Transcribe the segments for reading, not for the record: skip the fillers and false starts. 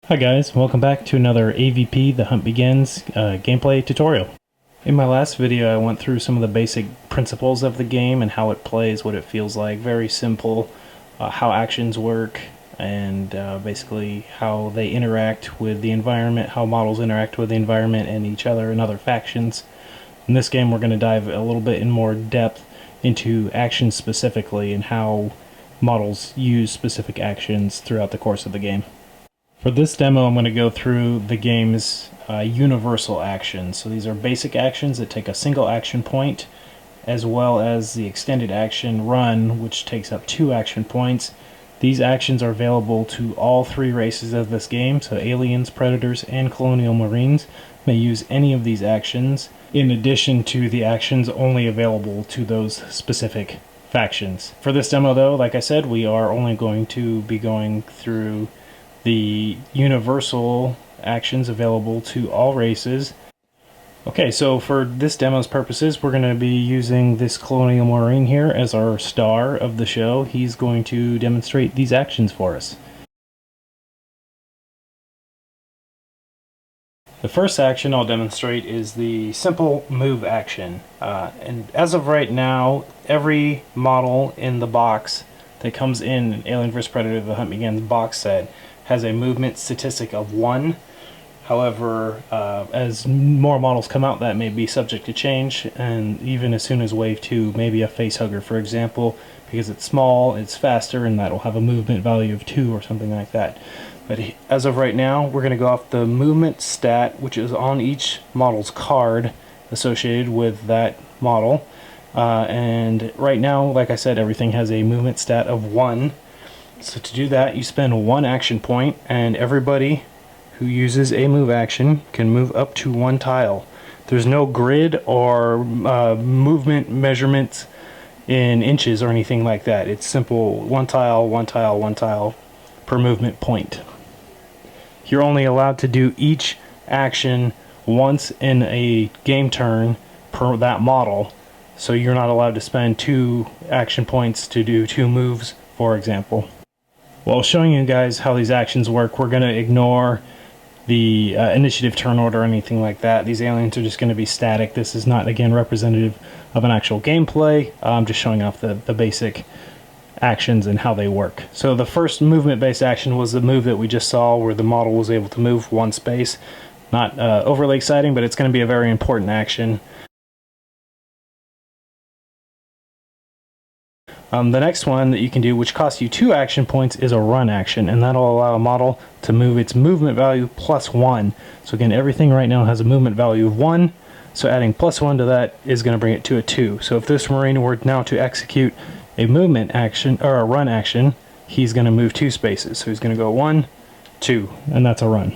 Hi guys, welcome back to another AvP The Hunt Begins gameplay tutorial. In my last video I went through some of the basic principles of the game and how it plays, what it feels like, very simple, how actions work, and basically how they interact with the environment, how models interact with the environment and each other and other factions. In this game we're going to dive a little bit in more depth into actions specifically and how models use specific actions throughout the course of the game. For this demo, I'm going to go through the game's universal actions. So these are basic actions that take a single action point, as well as the extended action run, which takes up 2 action points. These actions are available to all 3 races of this game, so aliens, predators, and colonial marines may use any of these actions, in addition to the actions only available to those specific factions. For this demo though, like I said, we are only going to be going through the universal actions available to all races. Okay, so for this demo's purposes, we're going to be using this Colonial Marine here as our star of the show. He's going to demonstrate these actions for us. The first action I'll demonstrate is the simple move action. And as of right now, every model in the box that comes in Alien vs. Predator The Hunt Begins box set has a movement statistic of 1. However, as more models come out, that may be subject to change, and even as soon as Wave 2, maybe a facehugger, for example, because it's small, it's faster, and that'll have a movement value of 2 or something like that. But as of right now, we're going to go off the movement stat, which is on each model's card associated with that model. And right now, like I said, everything has a movement stat of 1. So to do that, you spend 1 action point, and everybody who uses a move action can move up to 1 tile. There's no grid or movement measurements in inches or anything like that. It's simple 1 tile, 1 tile, 1 tile per movement point. You're only allowed to do each action once in a game turn per that model, so you're not allowed to spend 2 action points to do 2 moves, for example. While showing you guys how these actions work, we're going to ignore the initiative turn order or anything like that. These aliens are just going to be static. This is not, again, representative of an actual gameplay. I'm just showing off the basic actions and how they work. So the first movement-based action was the move that we just saw, where the model was able to move 1 space. Not overly exciting, but it's going to be a very important action. The next one that you can do, which costs you 2 action points, is a run action, and that'll allow a model to move its movement value plus 1. So again, everything right now has a movement value of 1, so adding plus 1 to that is going to bring it to a 2. So if this Marine were now to execute a movement action, or a run action, he's going to move 2 spaces. So he's going to go 1, 2, and that's a run.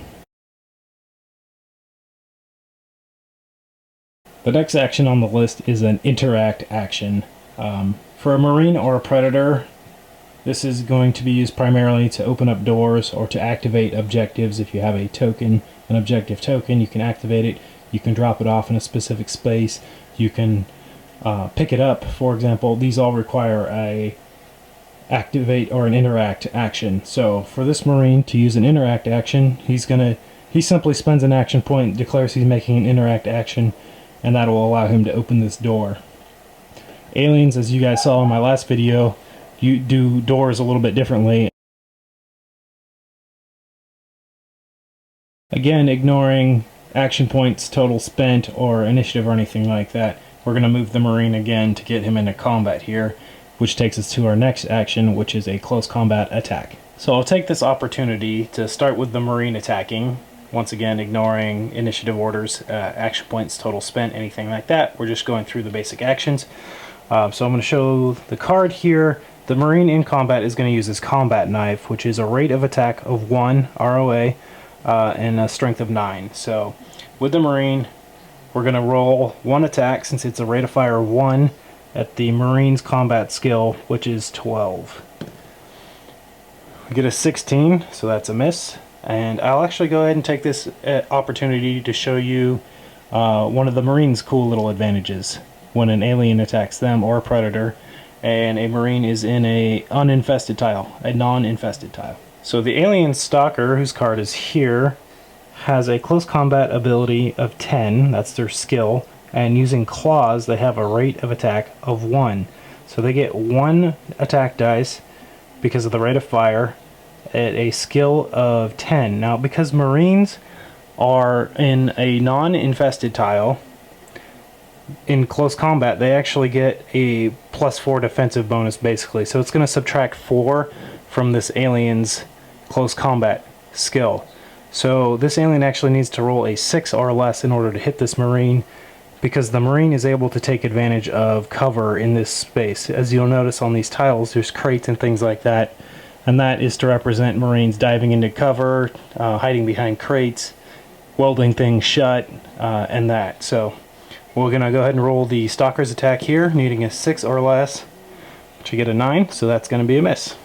The next action on the list is an interact action. For a Marine or a Predator, this is going to be used primarily to open up doors or to activate objectives. If you have a token, an objective token, you can activate it. You can drop it off in a specific space. You can pick it up, for example. These all require a activate or an interact action. So for this Marine to use an interact action, he simply spends an action point, declares he's making an interact action, and that will allow him to open this door. Aliens, as you guys saw in my last video, you do doors a little bit differently. Again, ignoring action points, total spent, or initiative or anything like that. We're going to move the Marine again to get him into combat here, which takes us to our next action, which is a close combat attack. So I'll take this opportunity to start with the Marine attacking. Once again, ignoring initiative orders, action points, total spent, anything like that. We're just going through the basic actions. So I'm going to show the card here. The Marine in combat is going to use his combat knife, which is a rate of attack of 1 ROA and a strength of 9. So with the Marine, we're going to roll 1 attack, since it's a rate of fire of 1 at the Marine's combat skill, which is 12. We get a 16, so that's a miss. And I'll actually go ahead and take this opportunity to show you one of the Marine's cool little advantages when an alien attacks them or a predator and a Marine is in a uninfested tile, a non-infested tile. So the alien stalker, whose card is here, has a close combat ability of 10, that's their skill, and using claws they have a rate of attack of 1. So they get 1 attack dice because of the rate of fire at a skill of 10. Now because Marines are in a non-infested tile, in close combat they actually get a +4 defensive bonus basically. So it's going to subtract 4 from this alien's close combat skill. So this alien actually needs to roll a 6 or less in order to hit this Marine, because the Marine is able to take advantage of cover in this space. As you'll notice on these tiles, there's crates and things like that, and that is to represent Marines diving into cover, hiding behind crates, welding things shut, and that. So we're going to go ahead and roll the Stalker's attack here, needing a 6 or less, to get a 9, so that's going to be a miss.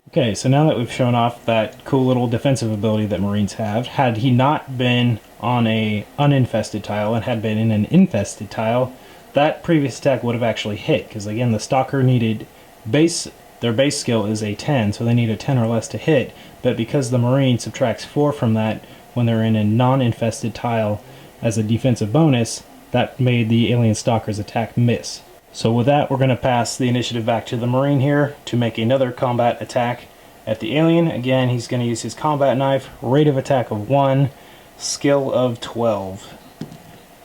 Okay, so now that we've shown off that cool little defensive ability that Marines have, had he not been on a uninfested tile and had been in an infested tile, that previous attack would have actually hit, because again the Stalker needed their base skill is a 10, so they need a 10 or less to hit, but because the Marine subtracts 4 from that when they're in a non-infested tile as a defensive bonus, that made the alien Stalker's attack miss. So with that, we're going to pass the initiative back to the Marine here to make another combat attack at the alien. Again, he's going to use his combat knife, rate of attack of 1, skill of 12.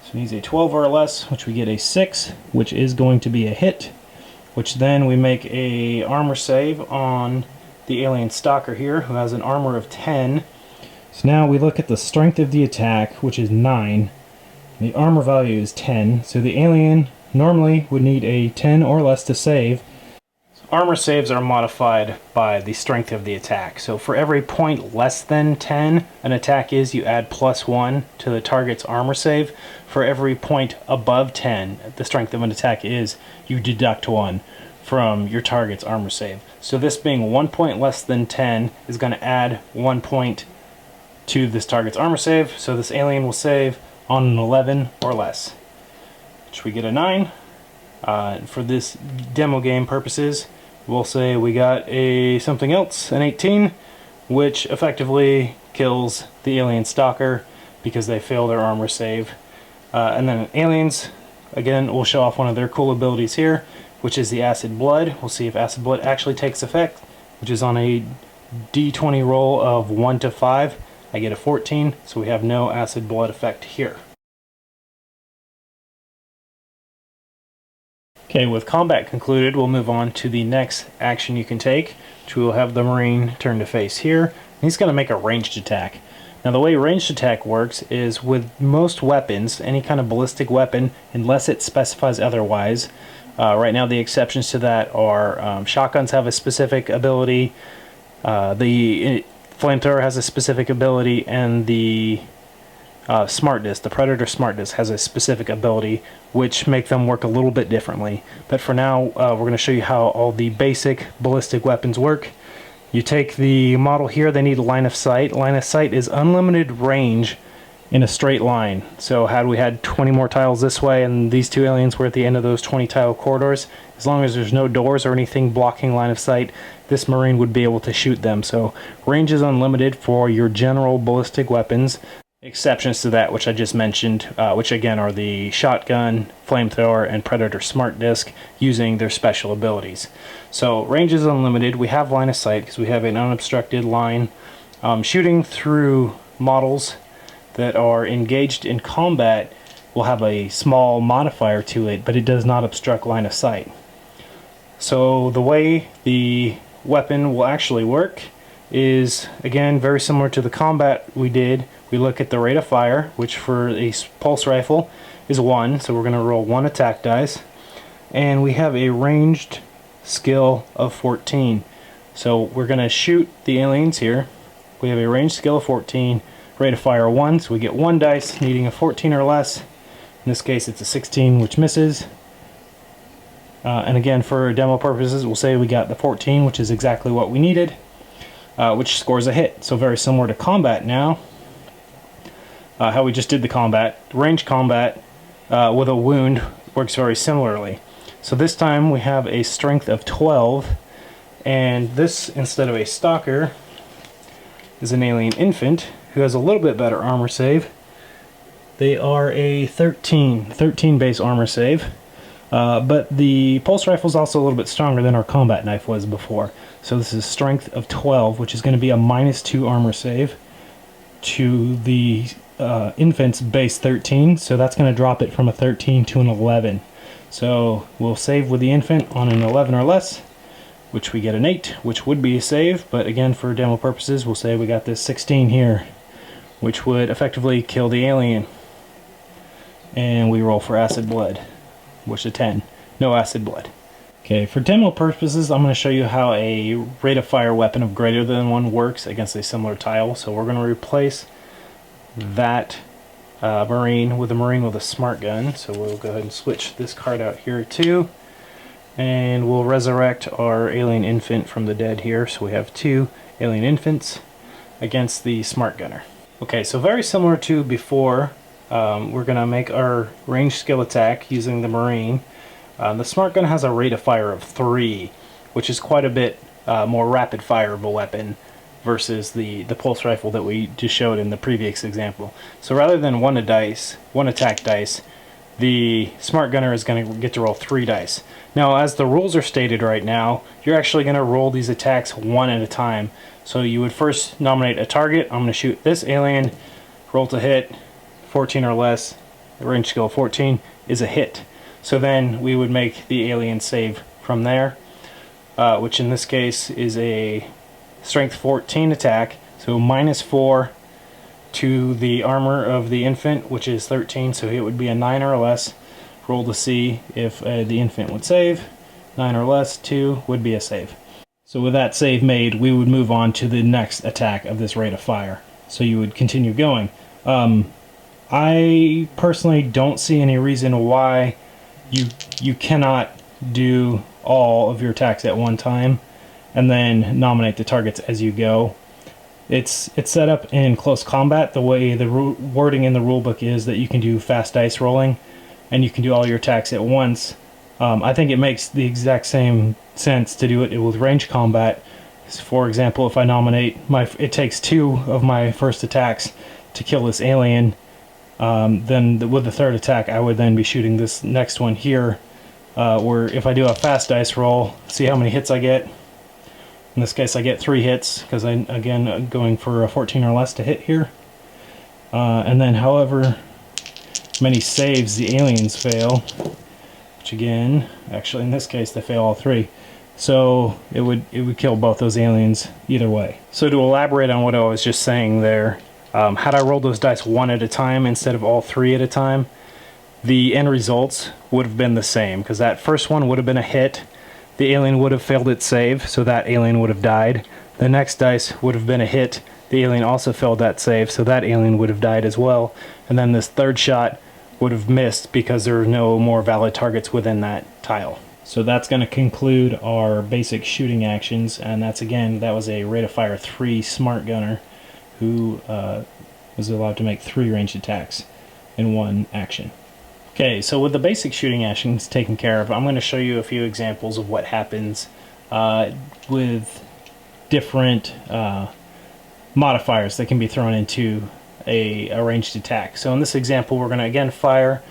So he needs a 12 or less, which we get a 6, which is going to be a hit, which then we make a armor save on the alien Stalker here, who has an armor of 10. So now we look at the strength of the attack, which is 9. The armor value is 10, so the alien normally would need a 10 or less to save. Armor saves are modified by the strength of the attack. So for every point less than 10 an attack is, you add +1 to the target's armor save. For every point above 10 the strength of an attack is, you deduct 1 from your target's armor save. So this being 1 point less than 10 is going to add 1 point to this target's armor save. So this alien will save on an 11 or less, which we get a 9. For this demo game purposes, we'll say we got a something else, an 18, which effectively kills the alien Stalker because they fail their armor save. And then aliens, again, we'll show off one of their cool abilities here, which is the Acid Blood. We'll see if Acid Blood actually takes effect, which is on a D20 roll of 1 to 5. I get a 14, so we have no Acid Blood effect here. Okay, with combat concluded, we'll move on to the next action you can take, which we'll have the Marine turn to face here. And he's going to make a ranged attack. Now the way ranged attack works is with most weapons, any kind of ballistic weapon, unless it specifies otherwise. Right now the exceptions to that are shotguns have a specific ability, the flamethrower has a specific ability, and the Smart Disc, the Predator Smart Disc, has a specific ability which make them work a little bit differently. But for now, we're going to show you how all the basic ballistic weapons work. You take the model here, they need a line of sight. Line of sight is unlimited range in a straight line. So had we had 20 more tiles this way and these two aliens were at the end of those 20 tile corridors, as long as there's no doors or anything blocking line of sight, this Marine would be able to shoot them. So range is unlimited for your general ballistic weapons. Exceptions to that, which I just mentioned, which again are the shotgun, flamethrower, and Predator Smart Disc, using their special abilities. So range is unlimited. We have line of sight because we have an unobstructed line. Shooting through models that are engaged in combat will have a small modifier to it, but it does not obstruct line of sight. So the way the weapon will actually work is, again, very similar to the combat we did. We look at the rate of fire, which for a pulse rifle is 1, so we're going to roll 1 attack dice. And we have a ranged skill of 14. So we're going to shoot the aliens here. We have a ranged skill of 14, rate of fire 1, so we get 1 dice needing a 14 or less. In this case it's a 16, which misses. And again, for demo purposes, we'll say we got the 14, which is exactly what we needed, which scores a hit. So very similar to combat now. How we just did the combat. Range combat with a wound works very similarly. So this time we have a strength of 12, and this, instead of a Stalker, is an alien infant who has a little bit better armor save. They are a 13 base armor save, but the pulse rifle is also a little bit stronger than our combat knife was before. So this is strength of 12, which is going to be a -2 armor save to the infant's base 13, so that's going to drop it from a 13 to an 11. So we'll save with the infant on an 11 or less, which we get an 8, which would be a save, but again, for demo purposes, we'll say we got this 16 here, which would effectively kill the alien. And we roll for acid blood, which is 10. No acid blood. Okay, for demo purposes, I'm going to show you how a rate of fire weapon of greater than 1 works against a similar tile. So we're going to replace that Marine with a smart gun. So we'll go ahead and switch this card out here too. And we'll resurrect our alien infant from the dead here. So we have 2 alien infants against the smart gunner. Okay, so very similar to before, we're going to make our range skill attack using the Marine. The smart gun has a rate of fire of 3, which is quite a bit more rapid fire of a weapon versus the pulse rifle that we just showed in the previous example. So rather than one attack dice, the smart gunner is going to get to roll 3 dice. Now, as the rules are stated right now, you're actually going to roll these attacks 1 at a time. So you would first nominate a target. I'm going to shoot this alien, roll to hit, 14 or less, range skill 14 is a hit. So then we would make the alien save from there, which in this case is a strength 14 attack, so -4 to the armor of the infant, which is 13, so it would be a 9 or less. Roll to see if the infant would save. 9 or less, 2 would be a save. So with that save made, we would move on to the next attack of this rate of fire. So you would continue going. I personally don't see any reason why you cannot do all of your attacks at one time and then nominate the targets as you go. It's set up in close combat. The way the wording in the rulebook is that you can do fast dice rolling and you can do all your attacks at once. I think it makes the exact same sense to do it with range combat. For example, if I nominate it takes 2 of my first attacks to kill this alien. Then with the third attack, I would then be shooting this next one here, where if I do a fast dice roll, see how many hits I get. In this case, I get 3 hits, because I'm, again, going for a 14 or less to hit here. And then however many saves the aliens fail, which again, actually in this case, they fail all 3. So it would kill both those aliens either way. So to elaborate on what I was just saying there, had I rolled those dice 1 at a time instead of all 3 at a time, the end results would have been the same, because that first one would have been a hit, the alien would have failed its save, so that alien would have died. The next dice would have been a hit, the alien also failed that save, so that alien would have died as well. And then this third shot would have missed because there are no more valid targets within that tile. So that's going to conclude our basic shooting actions, and that was a rate of fire 3 smart gunner who was allowed to make 3 ranged attacks in 1 action. Okay, so with the basic shooting actions taken care of, I'm going to show you a few examples of what happens with different modifiers that can be thrown into a ranged attack. So in this example, we're going to again fire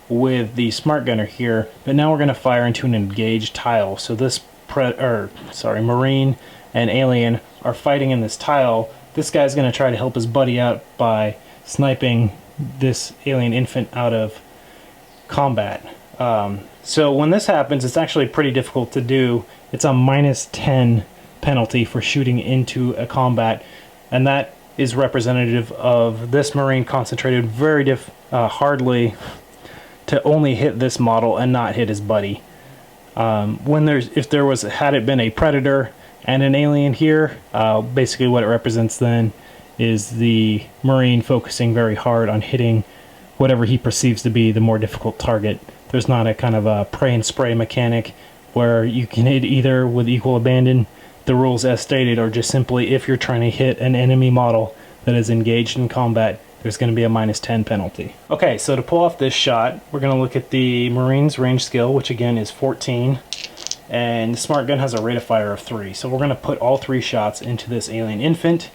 with the smart gunner here, but now we're going to fire into an engaged tile. So this Marine and alien are fighting in this tile. This guy's going to try to help his buddy out by sniping this alien infant out of combat. So when this happens, it's actually pretty difficult to do. It's a -10 penalty for shooting into a combat, and that is representative of this Marine concentrated very hardly to only hit this model and not hit his buddy. Had it been a Predator and an alien here, basically what it represents then is the Marine focusing very hard on hitting whatever he perceives to be the more difficult target. There's not a kind of a pray and spray mechanic where you can hit either with equal abandon. The rules as stated are just simply if you're trying to hit an enemy model that is engaged in combat, there's going to be a -10 penalty. Okay, so to pull off this shot, we're going to look at the Marine's range skill, which again is 14, and the smart gun has a rate of fire of 3. So we're going to put all 3 shots into this alien infant,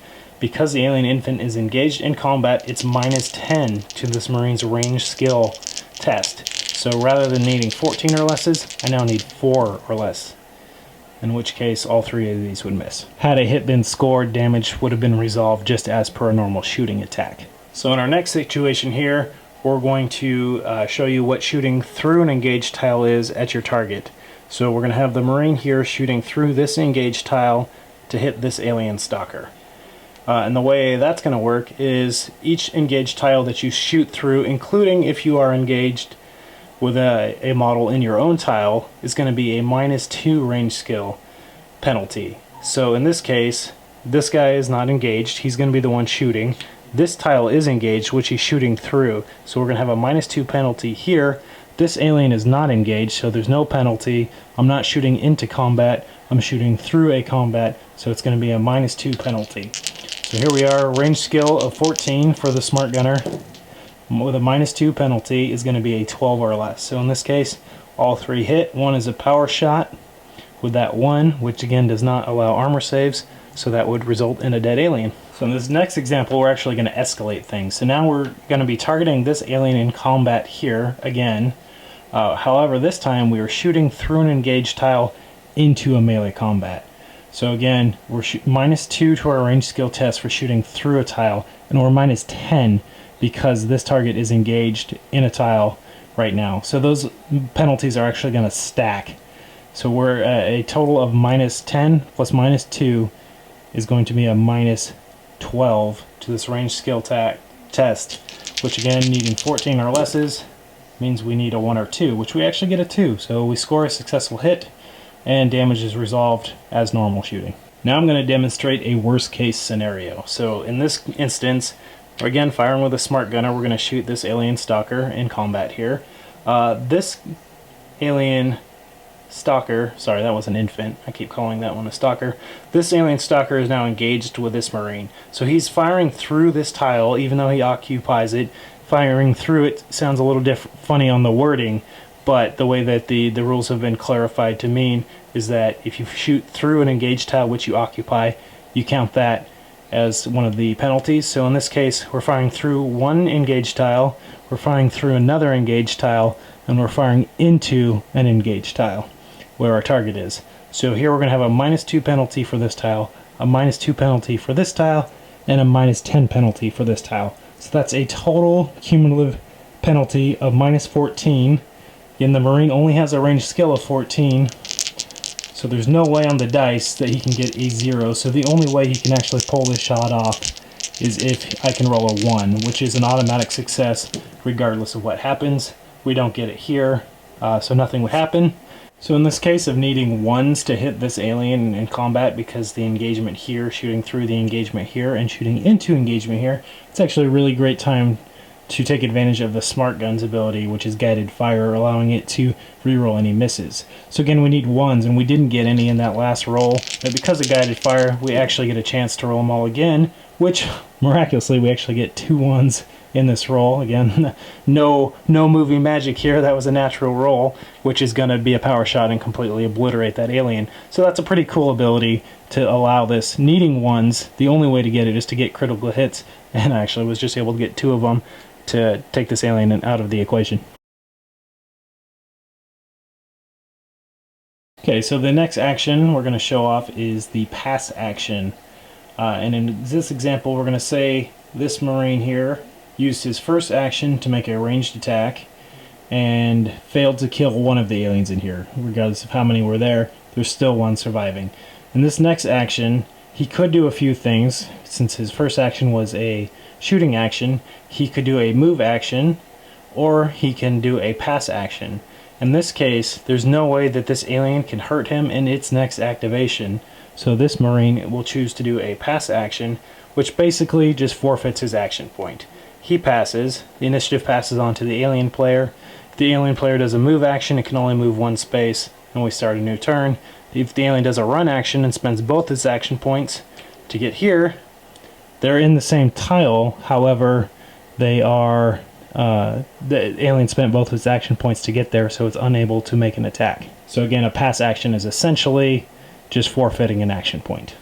because the alien infant is engaged in combat, it's -10 to this Marine's range skill test. So rather than needing 14 or lesses, I now need 4 or less, in which case all 3 of these would miss. Had a hit been scored, damage would have been resolved just as per a normal shooting attack. So in our next situation here, we're going to show you what shooting through an engaged tile is at your target. So we're going to have the Marine here shooting through this engaged tile to hit this alien stalker. And the way that's going to work is each engaged tile that you shoot through, including if you are engaged with a model in your own tile, is going to be a -2 range skill penalty. So in this case, this guy is not engaged, he's going to be the one shooting. This tile is engaged, which he's shooting through, so we're going to have a -2 penalty here. This alien is not engaged, so there's no penalty. I'm not shooting into combat, I'm shooting through a combat, so it's going to be a -2 penalty. So here we are, range skill of 14 for the smart gunner, with a -2 penalty is going to be a 12 or less. So in this case, all 3 hit. One is a power shot with that 1, which again does not allow armor saves, so that would result in a dead alien. So in this next example, we're actually going to escalate things. So now we're going to be targeting this alien in combat here again. However, this time we are shooting through an engaged tile into a melee combat. So again, we're -2 to our range skill test for shooting through a tile, and we're -10 because this target is engaged in a tile right now. So those penalties are actually going to stack. So we're at a total of -10 plus -2 is going to be a -12 to this range skill test, which again, needing 14 or lesses means we need a 1 or 2, which we actually get a 2. So we score a successful hit and damage is resolved as normal shooting. Now I'm going to demonstrate a worst case scenario. So in this instance, again, firing with a smart gunner, we're going to shoot this alien stalker in combat here. This alien stalker, sorry, that was an infant, I keep calling that one a stalker. This alien stalker is now engaged with this Marine. So he's firing through this tile, even though he occupies it. Firing through it sounds a little funny on the wording, but the way that the rules have been clarified to mean is that if you shoot through an engaged tile which you occupy, you count that as one of the penalties. So in this case, we're firing through one engaged tile, we're firing through another engaged tile, and we're firing into an engaged tile where our target is. So here we're going to have a -2 penalty for this tile, a -2 penalty for this tile, and a -10 penalty for this tile. So that's a total cumulative penalty of -14. Again, the Marine only has a range skill of 14, so there's no way on the dice that he can get a 0, so the only way he can actually pull this shot off is if I can roll a 1, which is an automatic success regardless of what happens. We don't get it here, so nothing would happen. So in this case of needing 1s to hit this alien in combat, because the engagement here, shooting through the engagement here, and shooting into engagement here, it's actually a really great time to take advantage of the Smart Gun's ability, which is guided fire, allowing it to reroll any misses. So again, we need 1s, and we didn't get any in that last roll, but because of guided fire, we actually get a chance to roll them all again, which, miraculously, we actually get 2 1s in this roll. Again, no movie magic here, that was a natural roll, which is going to be a power shot and completely obliterate that alien. So that's a pretty cool ability to allow this. Needing 1s, the only way to get it is to get critical hits, and I actually was just able to get 2 of them to take this alien out of the equation. Okay, so the next action we're going to show off is the pass action. And in this example, we're going to say this Marine here used his first action to make a ranged attack and failed to kill one of the aliens in here. Regardless of how many were there, there's still one surviving. In this next action, he could do a few things. Since his first action was a shooting action, he could do a move action, or he can do a pass action. In this case, there's no way that this alien can hurt him in its next activation, so this Marine will choose to do a pass action, which basically just forfeits his action point. He passes, the initiative passes on to the alien player. If the alien player does a move action, it can only move 1 space, and we start a new turn. If the alien does a run action and spends both its action points to get here, they're in the same tile, however, they are, the alien spent both its action points to get there, so it's unable to make an attack. So again, a pass action is essentially just forfeiting an action point.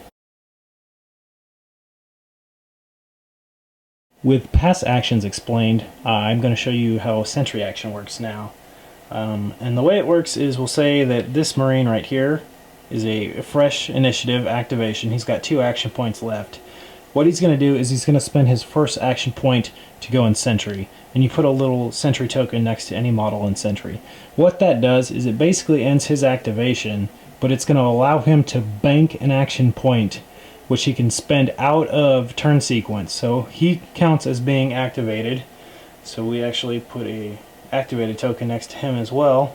With pass actions explained, I'm going to show you how Sentry action works now. And the way it works is we'll say that this Marine right here is a fresh initiative activation. He's got 2 action points left. What he's going to do is he's going to spend his first action point to go in Sentry. And you put a little Sentry token next to any model in Sentry. What that does is it basically ends his activation, but it's going to allow him to bank an action point which he can spend out of turn sequence. So he counts as being activated. So we actually put a activated token next to him as well.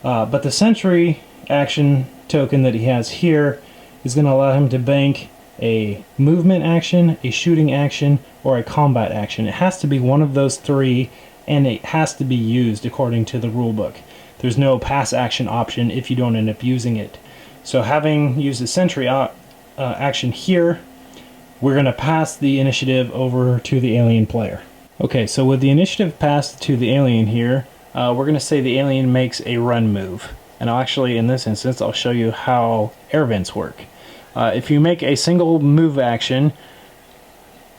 But the Sentry action token that he has here is going to allow him to bank a movement action, a shooting action, or a combat action. It has to be one of those 3, and it has to be used according to the rulebook. There's no pass action option if you don't end up using it. So having used the Sentry action here, we're going to pass the initiative over to the alien player. Okay, so with the initiative passed to the alien here, we're going to say the alien makes a run move. And I'll actually, in this instance, I'll show you how air vents work. If you make a single move action,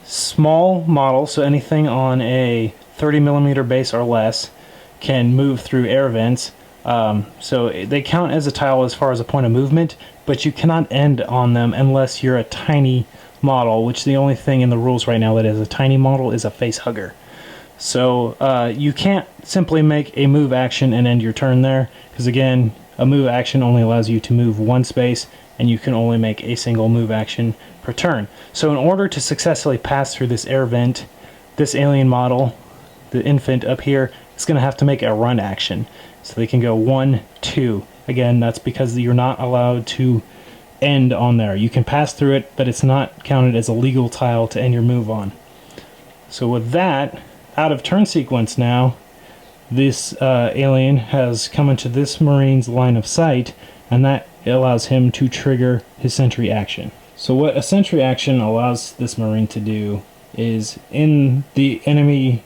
small model, so anything on a 30mm base or less, can move through air vents. So they count as a tile as far as a point of movement, but you cannot end on them unless you're a tiny model, which the only thing in the rules right now that is a tiny model is a face hugger. So you can't simply make a move action and end your turn there, because again, a move action only allows you to move 1 space, and you can only make a single move action per turn. So in order to successfully pass through this air vent, this alien model, the infant up here, is going to have to make a run action. So they can go 1, 2. Again, that's because you're not allowed to end on there. You can pass through it, but it's not counted as a legal tile to end your move on. So with that, out of turn sequence now, this alien has come into this Marine's line of sight, and that allows him to trigger his Sentry action. So what a Sentry action allows this Marine to do is, in the enemy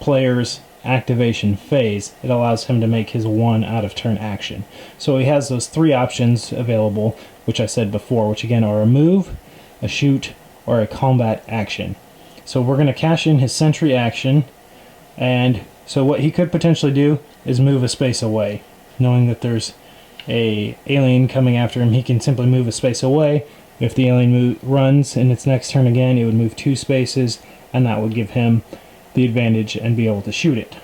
player's activation phase, it allows him to make his 1 out of turn action. So he has those 3 options available, which I said before, which again are a move, a shoot, or a combat action. So we're going to cash in his Sentry action, and so what he could potentially do is move a space away. Knowing that there's a alien coming after him, he can simply move a space away. If the alien runs in its next turn again, it would move 2 spaces, and that would give him the advantage and be able to shoot it.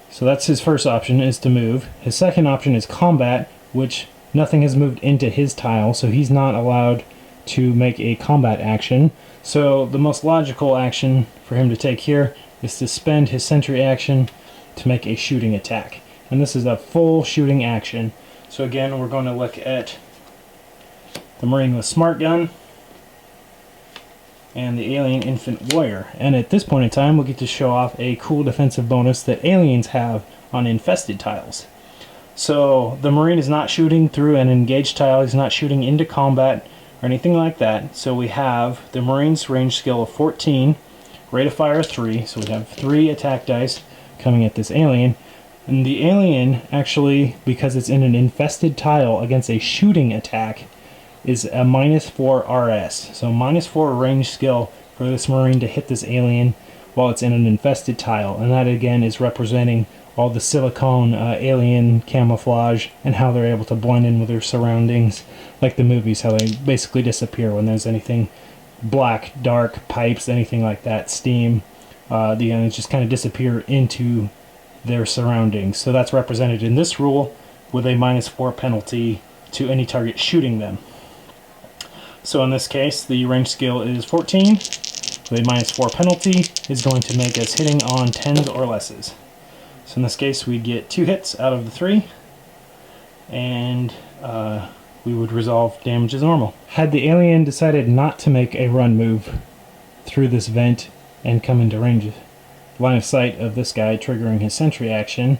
So that's his first option, is to move. His second option is combat, which nothing has moved into his tile, so he's not allowed to make a combat action. So the most logical action for him to take here is to spend his Sentry action to make a shooting attack. And this is a full shooting action. So again, we're going to look at the Marine with Smart Gun and the Alien Infant Warrior. And at this point in time, we'll get to show off a cool defensive bonus that aliens have on infested tiles. So the Marine is not shooting through an engaged tile, he's not shooting into combat or anything like that. So we have the Marine's range skill of 14, rate of fire 3, so we have 3 attack dice coming at this alien. And the alien, actually, because it's in an infested tile against a shooting attack, is a -4 RS. So -4 range skill for this Marine to hit this alien while it's in an infested tile. And that again is representing all the silicone alien camouflage and how they're able to blend in with their surroundings, like the movies, how they basically disappear when there's anything black, dark, pipes, anything like that, steam. The aliens just kind of disappear into their surroundings. So that's represented in this rule with a -4 penalty to any target shooting them. So in this case, the range skill is 14. The -4 penalty is going to make us hitting on 10s or lesses. So in this case, we'd get 2 hits out of the 3, and we would resolve damage as normal. Had the alien decided not to make a run move through this vent and come into line of sight of this guy, triggering his Sentry action,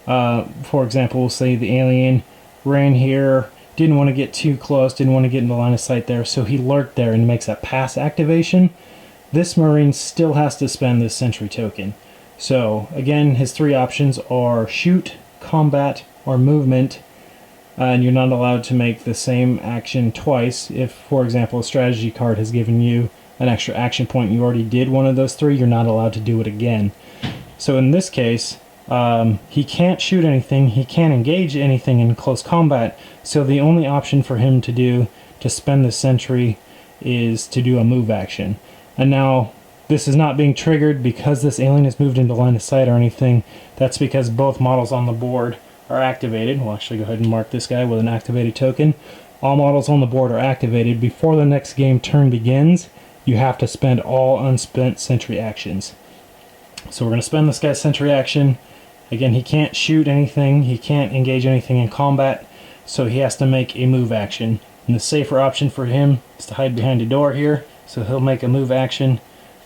for example, we'll say the alien ran here, didn't want to get too close, didn't want to get into line of sight there, so he lurked there and makes a pass activation. This Marine still has to spend this Sentry token. So again, his 3 options are shoot, combat, or movement, and you're not allowed to make the same action twice. If, for example, a strategy card has given you an extra action point. You already did one of those 3, you're not allowed to do it again. So in this case, he can't shoot anything, he can't engage anything in close combat, so the only option for him to do to spend the Sentry is to do a move action. And now, this is not being triggered because this alien has moved into line of sight or anything. That's because both models on the board are activated. We'll actually go ahead and mark this guy with an activated token. All models on the board are activated. Before the next game turn begins, you have to spend all unspent Sentry actions. So we're going to spend this guy's Sentry action. Again, he can't shoot anything, he can't engage anything in combat, so he has to make a move action. And the safer option for him is to hide behind a door here. So he'll make a move action,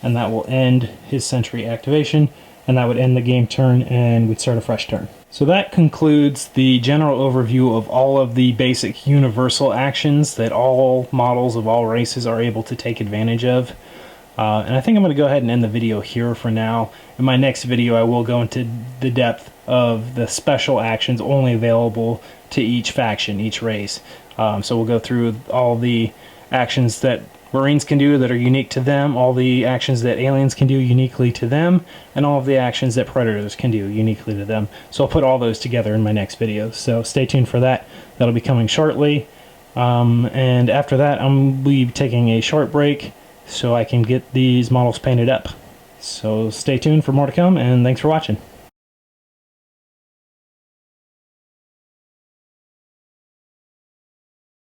and that will end his Sentry activation, and that would end the game turn, and we'd start a fresh turn. So that concludes the general overview of all of the basic universal actions that all models of all races are able to take advantage of. And I think I'm going to go ahead and end the video here for now. In my next video, I will go into the depth of the special actions only available to each faction, each race. So we'll go through all the actions that Marines can do that are unique to them, all the actions that aliens can do uniquely to them, and all of the actions that Predators can do uniquely to them. So I'll put all those together in my next video. So stay tuned for that. That'll be coming shortly. And after that, I'm be taking a short break so I can get these models painted up. So stay tuned for more to come, and thanks for watching.